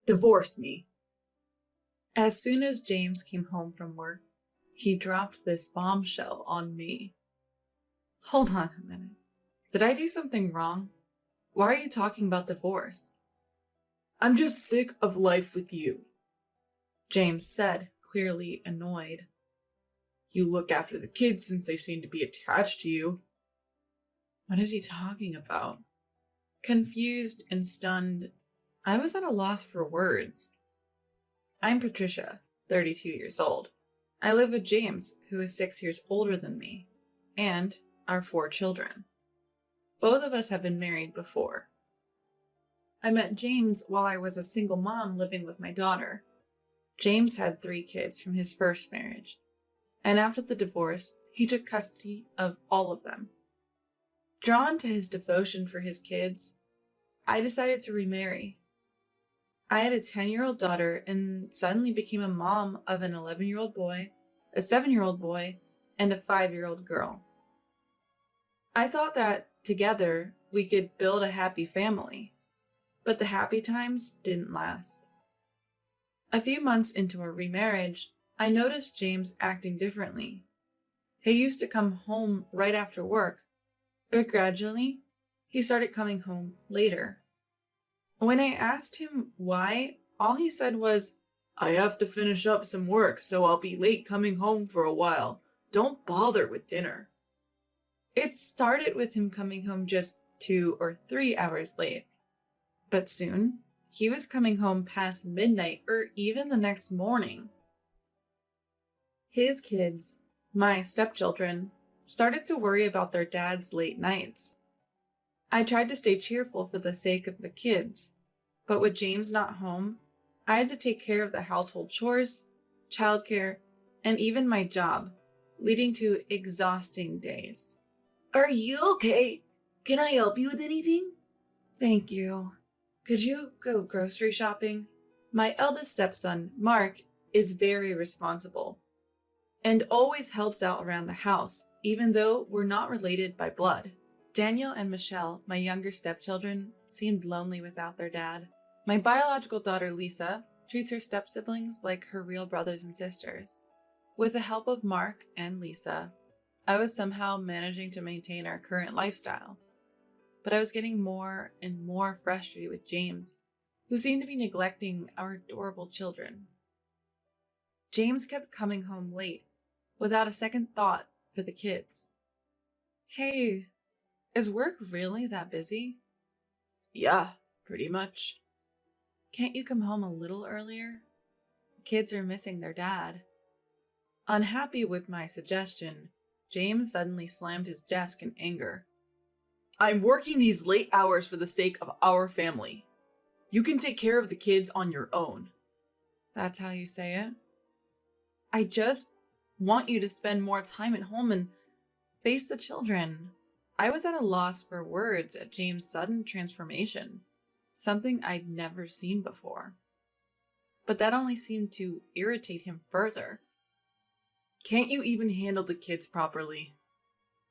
Divorce me. As soon as James came home from work, he dropped this bombshell on me. Hold on a minute. Did I do something wrong? Why are you talking about divorce? I'm just sick of life with you, James said, clearly annoyed. You look after the kids since they seem to be attached to you. What is he talking about? Confused and stunned, I was at a loss for words. I'm Patricia, 32 years old. I live with James, who is 6 years older than me, and our 4 children. Both of us have been married before. I met James while I was a single mom living with my daughter. James had 3 kids from his first marriage, and after the divorce, he took custody of all of them. Drawn to his devotion for his kids, I decided to remarry. I had a 10-year-old daughter and suddenly became a mom of an 11-year-old boy, a 7-year-old boy, and a 5-year-old girl. I thought that together we could build a happy family, but the happy times didn't last. A few months into our remarriage, I noticed James acting differently. He used to come home right after work, but gradually, he started coming home later. When I asked him why, all he said was, I have to finish up some work, so I'll be late coming home for a while. Don't bother with dinner. It started with him coming home just 2 or 3 hours late. But soon, he was coming home past midnight or even the next morning. His kids, my stepchildren, started to worry about their dad's late nights. I tried to stay cheerful for the sake of the kids, but with James not home, I had to take care of the household chores, childcare, and even my job, leading to exhausting days. Are you okay? Can I help you with anything? Thank you. Could you go grocery shopping? My eldest stepson, Mark, is very responsible and always helps out around the house, even though we're not related by blood. Daniel and Michelle, my younger stepchildren, seemed lonely without their dad. My biological daughter, Lisa, treats her step-siblings like her real brothers and sisters. With the help of Mark and Lisa, I was somehow managing to maintain our current lifestyle. But I was getting more and more frustrated with James, who seemed to be neglecting our adorable children. James kept coming home late, without a second thought for the kids. Hey, is work really that busy? Yeah, pretty much. Can't you come home a little earlier? Kids are missing their dad. Unhappy with my suggestion, James suddenly slammed his desk in anger. I'm working these late hours for the sake of our family. You can take care of the kids on your own. That's how you say it? I just want you to spend more time at home and face the children. I was at a loss for words at James' sudden transformation, something I'd never seen before. But that only seemed to irritate him further. Can't you even handle the kids properly?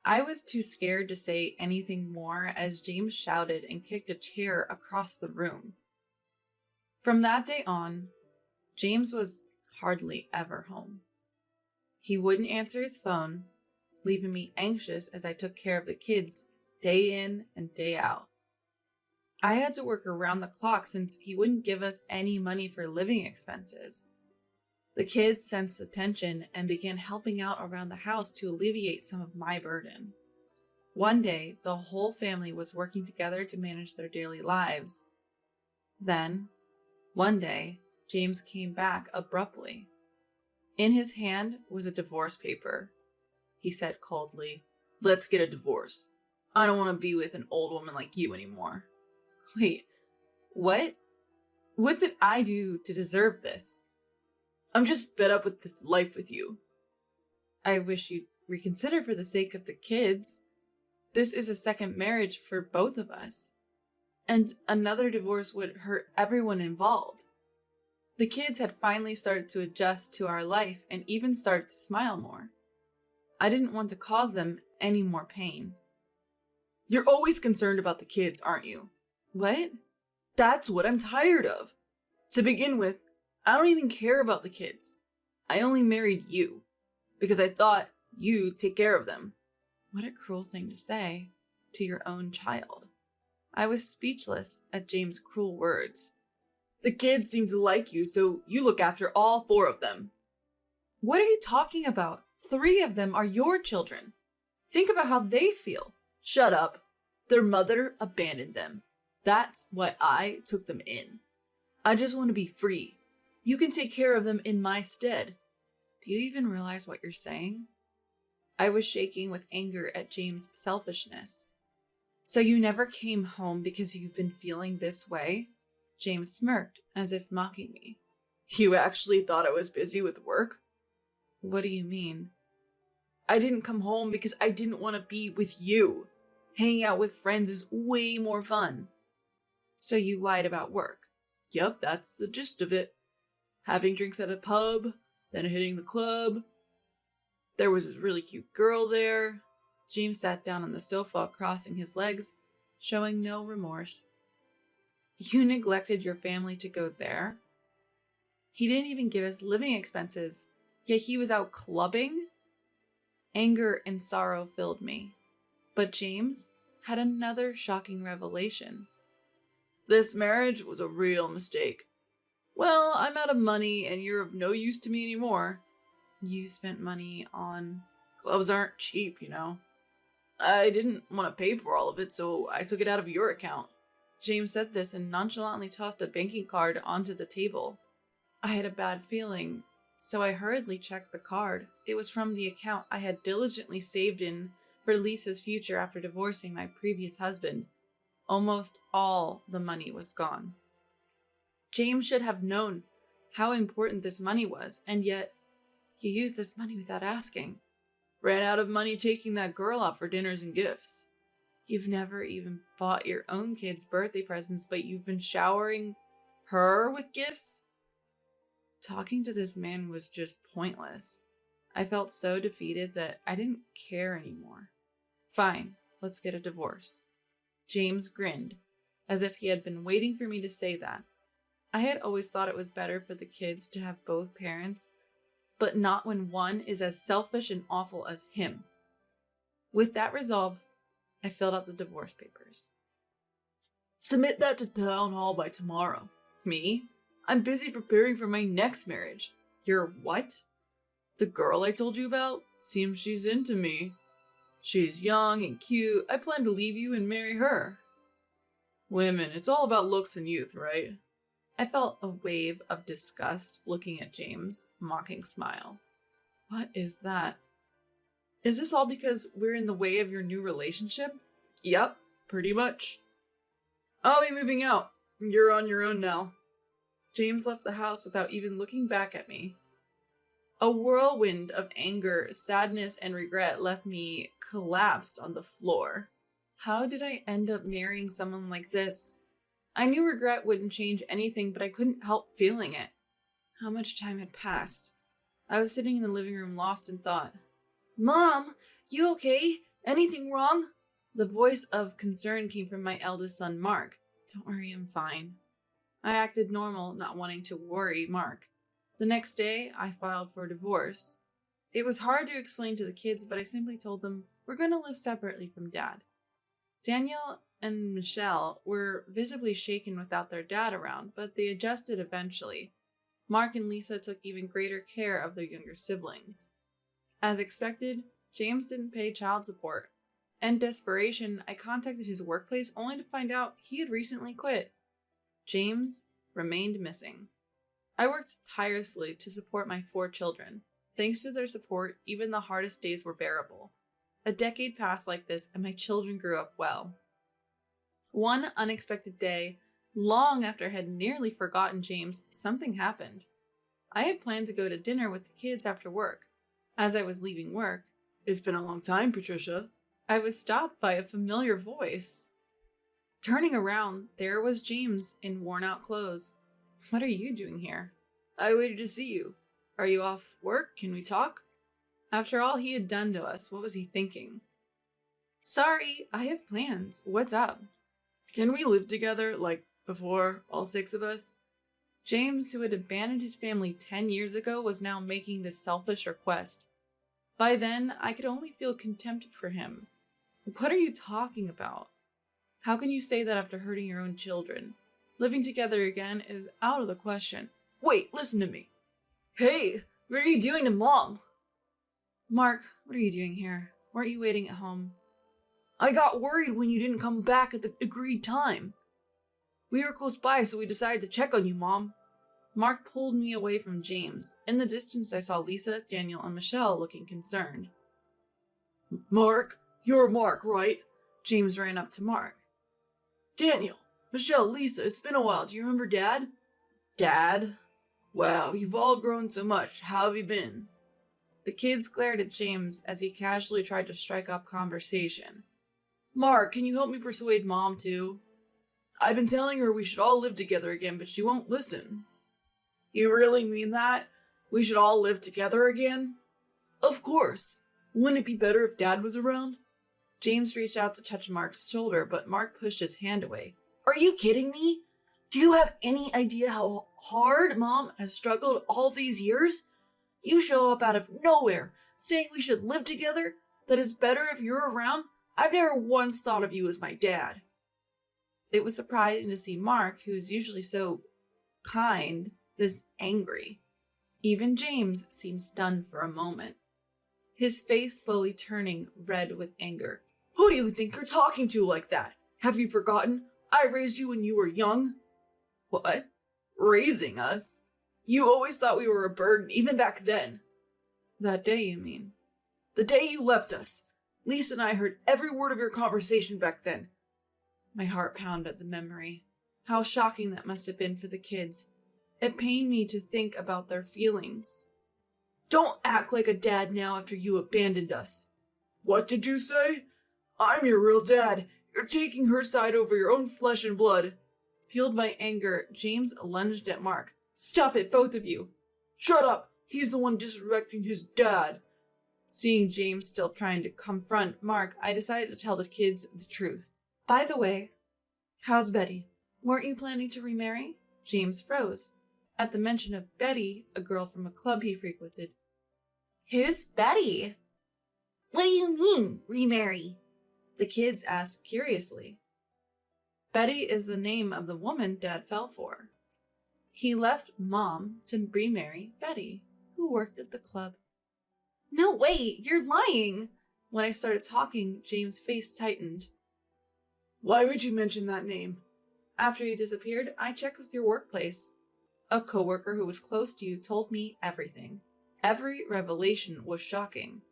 I was too scared to say anything more as James shouted and kicked a chair across the room. From that day on, James was hardly ever home. He wouldn't answer his phone, leaving me anxious as I took care of the kids day in and day out. I had to work around the clock since he wouldn't give us any money for living expenses. The kids sensed the tension and began helping out around the house to alleviate some of my burden. One day, the whole family was working together to manage their daily lives. Then, one day, James came back abruptly. In his hand was a divorce paper. He said coldly, "Let's get a divorce. I don't want to be with an old woman like you anymore." Wait, what? What did I do to deserve this? I'm just fed up with this life with you. I wish you'd reconsider for the sake of the kids. This is a second marriage for both of us, and another divorce would hurt everyone involved. The kids had finally started to adjust to our life and even started to smile more. I didn't want to cause them any more pain. You're always concerned about the kids, aren't you? What? That's what I'm tired of. To begin with, I don't even care about the kids. I only married you because I thought you'd take care of them. What a cruel thing to say to your own child. I was speechless at James' cruel words. The kids seem to like you, so you look after all 4 of them. What are you talking about? 3 of them are your children. Think about how they feel. Shut up. Their mother abandoned them. That's why I took them in. I just want to be free. You can take care of them in my stead. Do you even realize what you're saying? I was shaking with anger at James' selfishness. So you never came home because you've been feeling this way? James smirked, as if mocking me. You actually thought I was busy with work? What do you mean? I didn't come home because I didn't want to be with you. Hanging out with friends is way more fun. So you lied about work? Yep, that's the gist of it. Having drinks at a pub, then hitting the club. There was this really cute girl there. James sat down on the sofa, crossing his legs, showing no remorse. You neglected your family to go there? He didn't even give us living expenses, yet he was out clubbing? Anger and sorrow filled me. But James had another shocking revelation. This marriage was a real mistake. Well, I'm out of money and you're of no use to me anymore. You spent money on... Clubs aren't cheap, you know. I didn't want to pay for all of it, so I took it out of your account. James said this and nonchalantly tossed a banking card onto the table. I had a bad feeling, so I hurriedly checked the card. It was from the account I had diligently saved in for Lisa's future after divorcing my previous husband. Almost all the money was gone. James should have known how important this money was, and yet he used this money without asking. Ran out of money taking that girl out for dinners and gifts. You've never even bought your own kids birthday presents, but you've been showering her with gifts? Talking to this man was just pointless. I felt so defeated that I didn't care anymore. Fine, let's get a divorce. James grinned, as if he had been waiting for me to say that. I had always thought it was better for the kids to have both parents, but not when one is as selfish and awful as him. With that resolve, I filled out the divorce papers. Submit that to town hall by tomorrow. Me? I'm busy preparing for my next marriage. Your what? The girl I told you about? Seems she's into me. She's young and cute. I plan to leave you and marry her. Women, it's all about looks and youth, right? I felt a wave of disgust looking at James' mocking smile. What is that? Is this all because we're in the way of your new relationship? Yep, pretty much. I'll be moving out. You're on your own now. James left the house without even looking back at me. A whirlwind of anger, sadness, and regret left me collapsed on the floor. How did I end up marrying someone like this? I knew regret wouldn't change anything, but I couldn't help feeling it. How much time had passed? I was sitting in the living room lost in thought. Mom, you okay? Anything wrong? The voice of concern came from my eldest son, Mark. Don't worry, I'm fine. I acted normal, not wanting to worry Mark. The next day, I filed for divorce. It was hard to explain to the kids, but I simply told them, we're going to live separately from Dad. Danielle and Michelle were visibly shaken without their dad around, but they adjusted eventually. Mark and Lisa took even greater care of their younger siblings. As expected, James didn't pay child support. In desperation, I contacted his workplace only to find out he had recently quit. James remained missing. I worked tirelessly to support my 4 children. Thanks to their support, even the hardest days were bearable. A decade passed like this, and my children grew up well. One unexpected day, long after I had nearly forgotten James, something happened. I had planned to go to dinner with the kids after work. As I was leaving work, "It's been a long time, Patricia," I was stopped by a familiar voice. Turning around, there was James in worn-out clothes. What are you doing here? I waited to see you. Are you off work? Can we talk? After all he had done to us, what was he thinking? Sorry, I have plans. What's up? Can we live together, like before, all 6 of us? James, who had abandoned his family 10 years ago, was now making this selfish request. By then, I could only feel contempt for him. What are you talking about? How can you say that after hurting your own children? Living together again is out of the question. Wait, listen to me. Hey, what are you doing to Mom? Mark, what are you doing here? Weren't you waiting at home? I got worried when you didn't come back at the agreed time. We were close by, so we decided to check on you, Mom. Mark pulled me away from James. In the distance, I saw Lisa, Daniel, and Michelle looking concerned. Mark, you're Mark, right? James ran up to Mark. Daniel, Michelle, Lisa, it's been a while. Do you remember Dad? Dad? Wow, you've all grown so much. How have you been? The kids glared at James as he casually tried to strike up conversation. Mark, can you help me persuade Mom too? I've been telling her we should all live together again, but she won't listen. You really mean that? We should all live together again? Of course. Wouldn't it be better if Dad was around? James reached out to touch Mark's shoulder, but Mark pushed his hand away. Are you kidding me? Do you have any idea how hard Mom has struggled all these years? You show up out of nowhere, saying we should live together, that it's better if you're around. I've never once thought of you as my dad. It was surprising to see Mark, who is usually so kind, this angry. Even James seemed stunned for a moment, his face slowly turning red with anger. Who do you think you're talking to like that? Have you forgotten? I raised you when you were young. What? Raising us? You always thought we were a burden, even back then. That day, you mean? The day you left us. Lisa and I heard every word of your conversation back then. My heart pounded at the memory. How shocking that must have been for the kids. It pained me to think about their feelings. Don't act like a dad now after you abandoned us. What did you say? I'm your real dad. You're taking her side over your own flesh and blood. Fueled by anger, James lunged at Mark. Stop it, both of you. Shut up. He's the one disrespecting his dad. Seeing James still trying to confront Mark, I decided to tell the kids the truth. By the way, how's Betty? Weren't you planning to remarry? James froze. At the mention of Betty, a girl from a club he frequented. Who's Betty? What do you mean, remarry? The kids asked curiously. Betty is the name of the woman Dad fell for. He left Mom to remarry Betty, who worked at the club. No, wait, you're lying! When I started talking, James' face tightened. Why would you mention that name? After you disappeared, I checked with your workplace. A coworker who was close to you told me everything. Every revelation was shocking.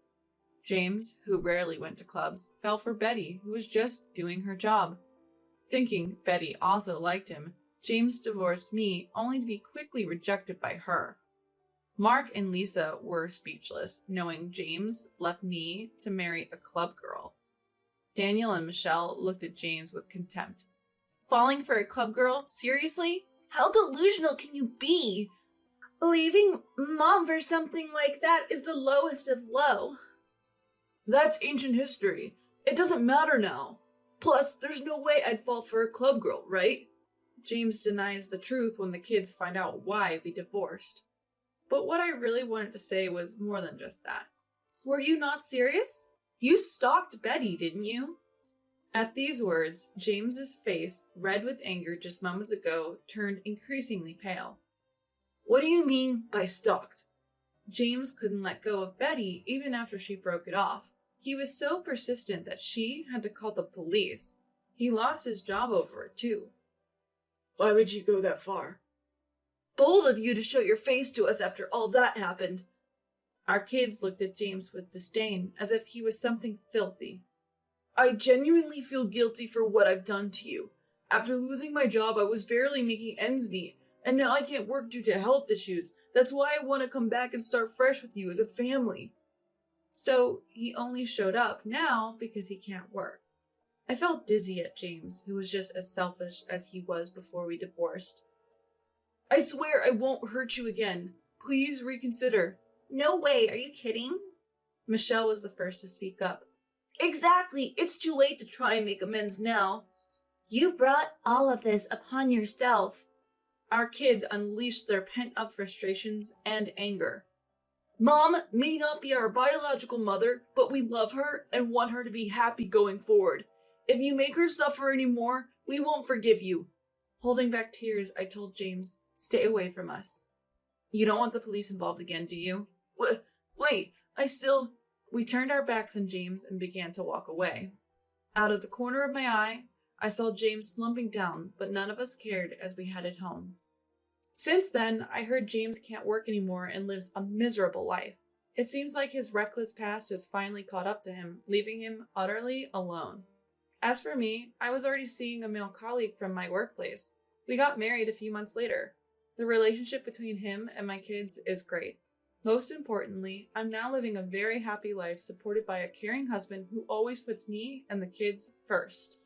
James, who rarely went to clubs, fell for Betty, who was just doing her job. Thinking Betty also liked him, James divorced me, only to be quickly rejected by her. Mark and Lisa were speechless, knowing James left me to marry a club girl. Daniel and Michelle looked at James with contempt. Falling for a club girl? Seriously? How delusional can you be? Leaving Mom for something like that is the lowest of low. That's ancient history. It doesn't matter now. Plus, there's no way I'd fall for a club girl, right? James denies the truth when the kids find out why we divorced. But what I really wanted to say was more than just that. Were you not serious? You stalked Betty, didn't you? At these words, James's face, red with anger just moments ago, turned increasingly pale. What do you mean by stalked? James couldn't let go of Betty even after she broke it off. He was so persistent that she had to call the police. He lost his job over it, too. Why would you go that far? Bold of you to show your face to us after all that happened. Our kids looked at James with disdain, as if he was something filthy. I genuinely feel guilty for what I've done to you. After losing my job, I was barely making ends meet, and now I can't work due to health issues. That's why I want to come back and start fresh with you as a family. So he only showed up now because he can't work. I felt dizzy at James, who was just as selfish as he was before we divorced. I swear I won't hurt you again. Please reconsider. No way, are you kidding? Michelle was the first to speak up. Exactly, it's too late to try and make amends now. You brought all of this upon yourself. Our kids unleashed their pent-up frustrations and anger. Mom may not be our biological mother, but we love her and want her to be happy going forward. If you make her suffer anymore, we won't forgive you. Holding back tears, I told James, "Stay away from us." "You don't want the police involved again, do you?" Wait, We turned our backs on James and began to walk away. Out of the corner of my eye, I saw James slumping down, but none of us cared as we headed home. Since then, I heard James can't work anymore and lives a miserable life. It seems like his reckless past has finally caught up to him, leaving him utterly alone. As for me, I was already seeing a male colleague from my workplace. We got married a few months later. The relationship between him and my kids is great. Most importantly, I'm now living a very happy life supported by a caring husband who always puts me and the kids first.